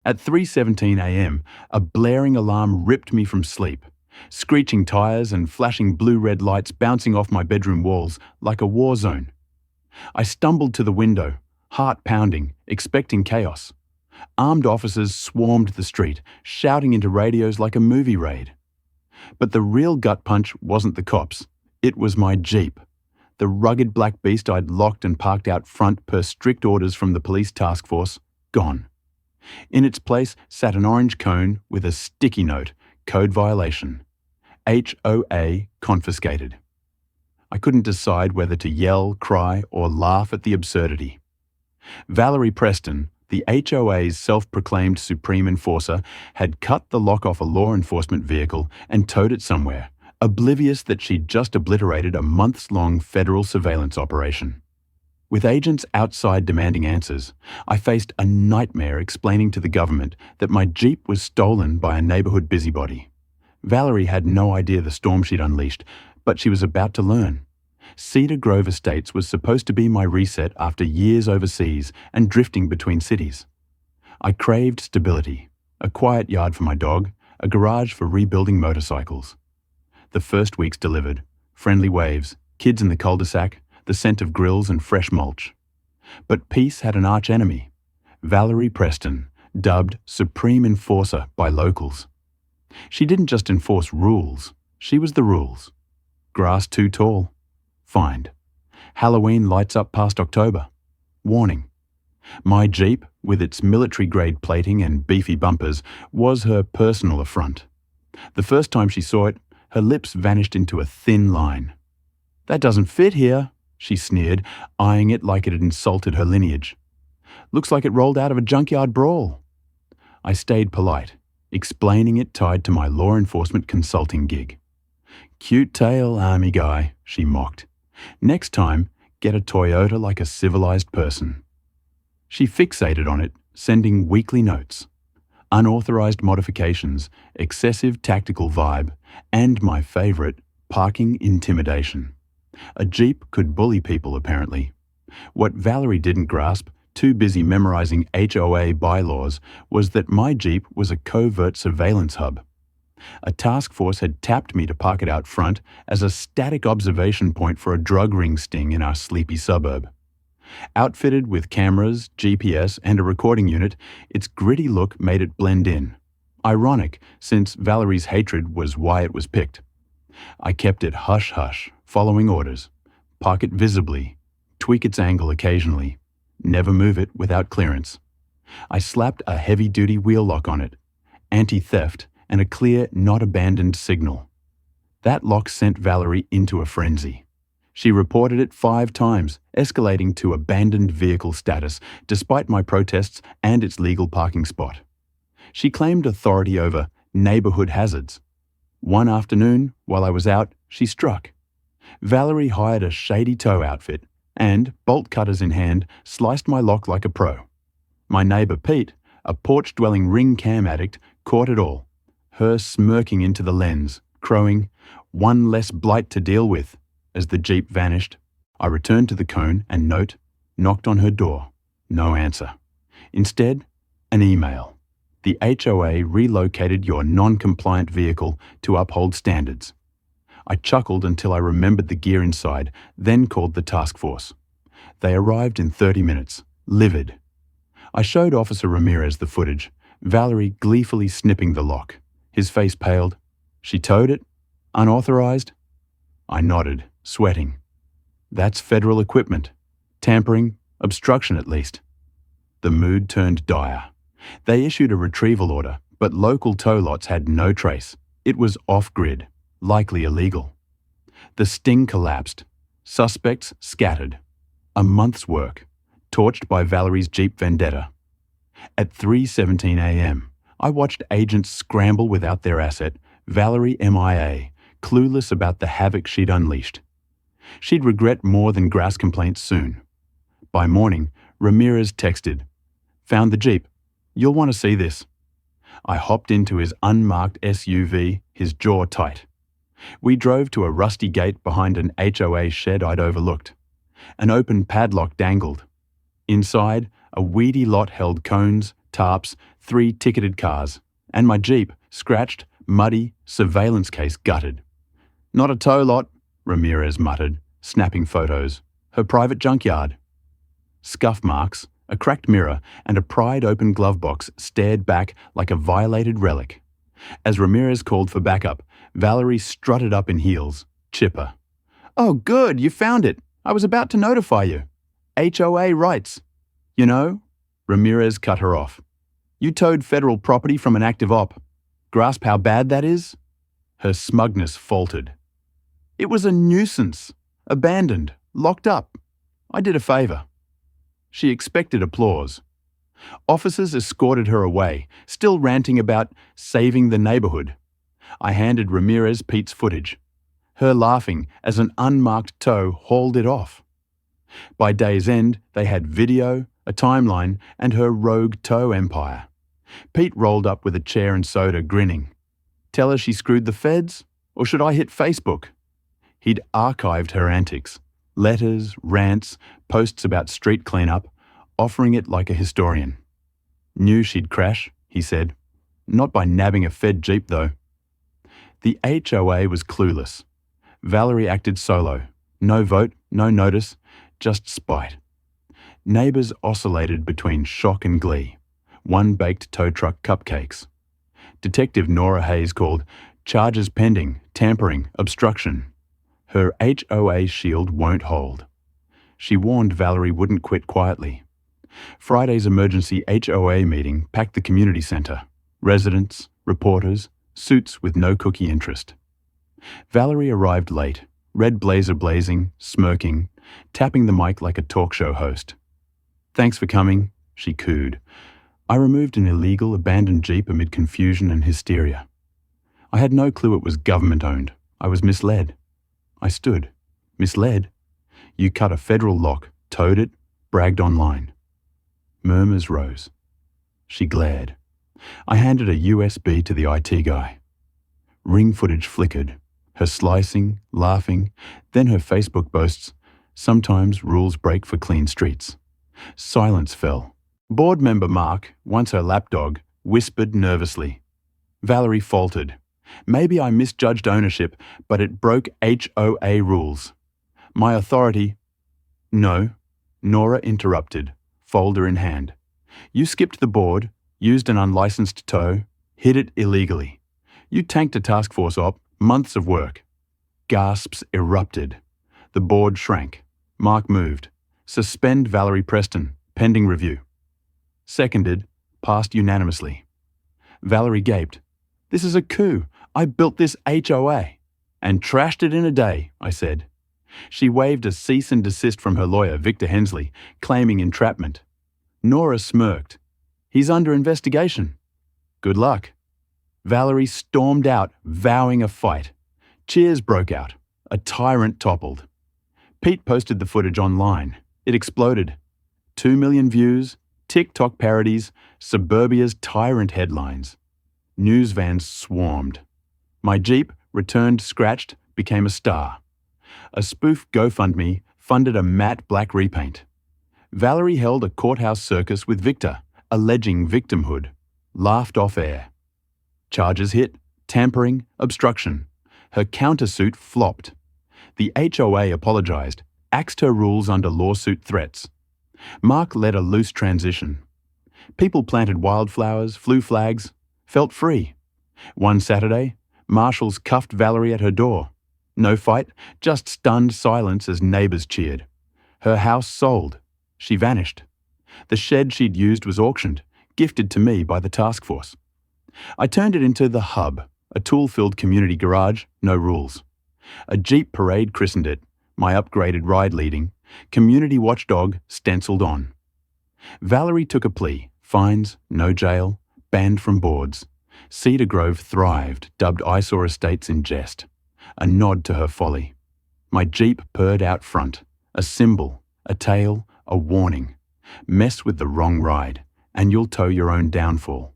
At 3:17 a.m., a blaring alarm ripped me from sleep. Screeching tires and flashing blue-red lights bouncing off my bedroom walls like a war zone. I stumbled to the window, heart pounding, expecting chaos. Armed officers swarmed the street, shouting into radios like a movie raid. But the real gut punch wasn't the cops. It was my Jeep. The rugged black beast I'd locked and parked out front per strict orders from the police task force, gone. In its place sat an orange cone with a sticky note, code violation. HOA confiscated. I couldn't decide whether to yell, cry, or laugh at the absurdity. Valerie Preston, the HOA's self-proclaimed supreme enforcer, had cut the lock off a law enforcement vehicle and towed it somewhere, oblivious that she'd just obliterated a months-long federal surveillance operation. With agents outside demanding answers, I faced a nightmare explaining to the government that my Jeep was stolen by a neighborhood busybody. Valerie had no idea the storm she'd unleashed, but she was about to learn. Cedar Grove Estates was supposed to be my reset after years overseas and drifting between cities. I craved stability, a quiet yard for my dog, a garage for rebuilding motorcycles. The first weeks delivered, friendly waves, kids in the cul-de-sac, the scent of grills and fresh mulch. But peace had an arch-enemy, Valerie Preston, dubbed Supreme Enforcer by locals. She didn't just enforce rules, she was the rules. Grass too tall? Fined. Halloween lights up past October? Warning. My Jeep, with its military-grade plating and beefy bumpers, was her personal affront. The first time she saw it, her lips vanished into a thin line. "That doesn't fit here," she sneered, eyeing it like it had insulted her lineage. "Looks like it rolled out of a junkyard brawl." I stayed polite, explaining it tied to my law enforcement consulting gig. "Cute tale, army guy," she mocked. "Next time, get a Toyota like a civilized person." She fixated on it, sending weekly notes. Unauthorized modifications, excessive tactical vibe, and my favorite, parking intimidation. A Jeep could bully people, apparently. What Valerie didn't grasp, too busy memorizing HOA bylaws, was that my Jeep was a covert surveillance hub. A task force had tapped me to park it out front as a static observation point for a drug ring sting in our sleepy suburb. Outfitted with cameras, GPS, and a recording unit, its gritty look made it blend in. Ironic, since Valerie's hatred was why it was picked. I kept it hush-hush, following orders. Park it visibly, tweak its angle occasionally, never move it without clearance. I slapped a heavy-duty wheel lock on it, anti-theft, and a clear not abandoned signal. That lock sent Valerie into a frenzy. She reported it 5 times, escalating to abandoned vehicle status, despite my protests and its legal parking spot. She claimed authority over neighborhood hazards. One afternoon, while I was out, she struck. Valerie hired a shady tow outfit and, bolt cutters in hand, sliced my lock like a pro. My neighbor Pete, a porch-dwelling ring cam addict, caught it all, her smirking into the lens, crowing, "One less blight to deal with." As the Jeep vanished, I returned to the cone and note, knocked on her door. No answer. Instead, an email. The HOA relocated your non-compliant vehicle to uphold standards. I chuckled until I remembered the gear inside, then called the task force. They arrived in 30 minutes, livid. I showed Officer Ramirez the footage, Valerie gleefully snipping the lock. His face paled. "She towed it? Unauthorized?" I nodded, sweating. "That's federal equipment. Tampering, obstruction at least." The mood turned dire. They issued a retrieval order, but local tow lots had no trace. It was off-grid, likely illegal. The sting collapsed. Suspects scattered. A month's work, torched by Valerie's Jeep vendetta. At 3:17 a.m., I watched agents scramble without their asset, Valerie MIA, clueless about the havoc she'd unleashed. She'd regret more than grass complaints soon. By morning, Ramirez texted, "Found the Jeep. You'll want to see this." I hopped into his unmarked SUV, his jaw tight. We drove to a rusty gate behind an HOA shed I'd overlooked. An open padlock dangled. Inside, a weedy lot held cones, tarps, 3 ticketed cars, and my Jeep, scratched, muddy, surveillance case gutted. Not a tow lot, Ramirez muttered, snapping photos. Her private junkyard. Scuff marks, a cracked mirror, and a pried-open glove box stared back like a violated relic. As Ramirez called for backup, Valerie strutted up in heels, chipper. "Oh, good, you found it. I was about to notify you. HOA rights. You know," Ramirez cut her off. "You towed federal property from an active op. Grasp how bad that is?" Her smugness faltered. "It was a nuisance. Abandoned. Locked up. I did a favor." She expected applause. Officers escorted her away, still ranting about saving the neighborhood. I handed Ramirez Pete's footage. Her laughing as an unmarked tow hauled it off. By day's end, they had video, a timeline, and her rogue tow empire. Pete rolled up with a chair and soda, grinning. Tell her she screwed the feds, or should I hit Facebook? He'd archived her antics. Letters, rants, posts about street cleanup, offering it like a historian. Knew she'd crash, he said. Not by nabbing a Fed Jeep, though. The HOA was clueless. Valerie acted solo. No vote, no notice, just spite. Neighbours oscillated between shock and glee. One baked tow truck cupcakes. Detective Nora Hayes called, "Charges pending, tampering, obstruction." Her HOA shield won't hold. She warned Valerie wouldn't quit quietly. Friday's emergency HOA meeting packed the community centre. Residents, reporters, suits with no cookie interest. Valerie arrived late, red blazer blazing, smirking, tapping the mic like a talk show host. "Thanks for coming," she cooed. I removed an illegal, abandoned Jeep amid confusion and hysteria. I had no clue it was government-owned. I was misled. I stood. Misled? You cut a federal lock, towed it, bragged online. Murmurs rose. She glared. I handed a USB to the IT guy. Ring footage flickered, her slicing, laughing, then her Facebook boasts, "Sometimes rules break for clean streets." Silence fell. Board member Mark, once her lapdog, whispered nervously. Valerie faltered. "Maybe I misjudged ownership, but it broke HOA rules. My authority—" "No," Nora interrupted, folder in hand. "You skipped the board, used an unlicensed tow, hid it illegally. You tanked a task force op, months of work." Gasps erupted. The board shrank. Mark moved. "Suspend Valerie Preston, pending review." Seconded, passed unanimously. Valerie gaped. "This is a coup. I built this HOA." "And trashed it in a day," I said. She waved a cease and desist from her lawyer, Victor Hensley, claiming entrapment. Nora smirked. "He's under investigation." "Good luck." Valerie stormed out, vowing a fight. Cheers broke out. A tyrant toppled. Pete posted the footage online. It exploded. 2 million views, TikTok parodies, Suburbia's tyrant headlines. News vans swarmed. My Jeep, returned scratched, became a star. A spoof GoFundMe funded a matte black repaint. Valerie held a courthouse circus with Victor, alleging victimhood. Laughed off air. Charges hit, tampering, obstruction. Her countersuit flopped. The HOA apologized, axed her rules under lawsuit threats. Mark led a loose transition. People planted wildflowers, flew flags, felt free. One Saturday, marshals cuffed Valerie at her door. No fight, just stunned silence as neighbours cheered. Her house sold. She vanished. The shed she'd used was auctioned, gifted to me by the task force. I turned it into the Hub, a tool-filled community garage, no rules. A Jeep parade christened it, my upgraded ride leading, community watchdog stenciled on. Valerie took a plea, fines, no jail, banned from boards. Cedar Grove thrived, dubbed eyesore estates in jest. A nod to her folly. My Jeep purred out front, a symbol, a tale, a warning. Mess with the wrong ride, and you'll tow your own downfall.